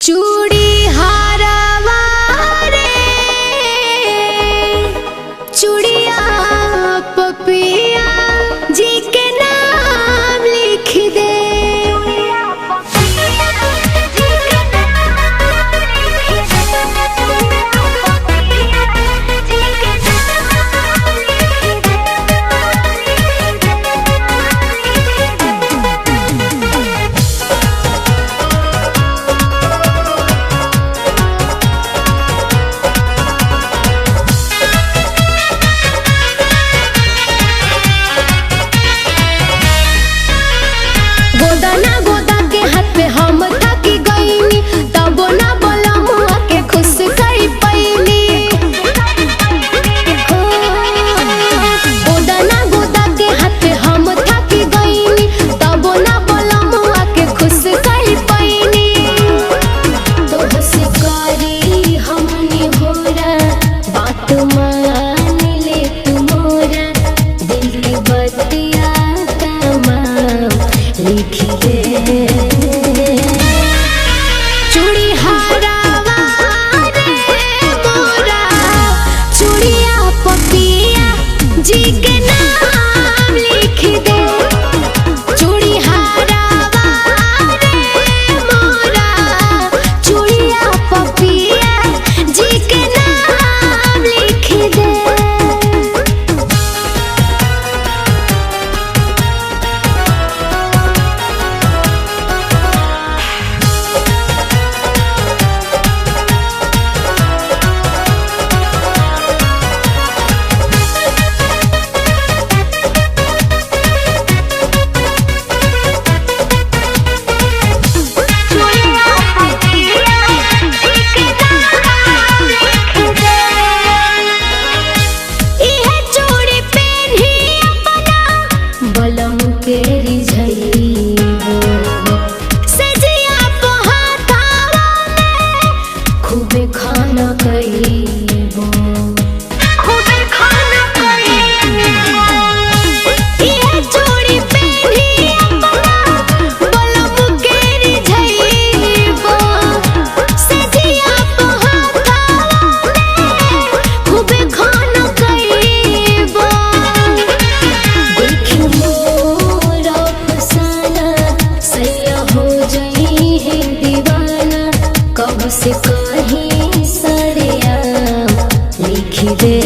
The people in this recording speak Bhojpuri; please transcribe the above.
चूड़ी हारवा रे चूड़िया पपिया जी के नाम लिख दे। चूड़ी हारवा रे मोरा चूड़िया पपिया जी के नाम लिख दे। चूड़ी हारवा रे मोरा चूड़िया पपिया जी के नाम लिख दे। खाना कईबो खूबे खाना कईबो ये चूड़ी पहनी बलम केरी झईबो सजिया पहाता खूबे खाना कईबो। देख मोरा फसाना सैया हो जाई है दीवाना कब से कहीं लिख दे।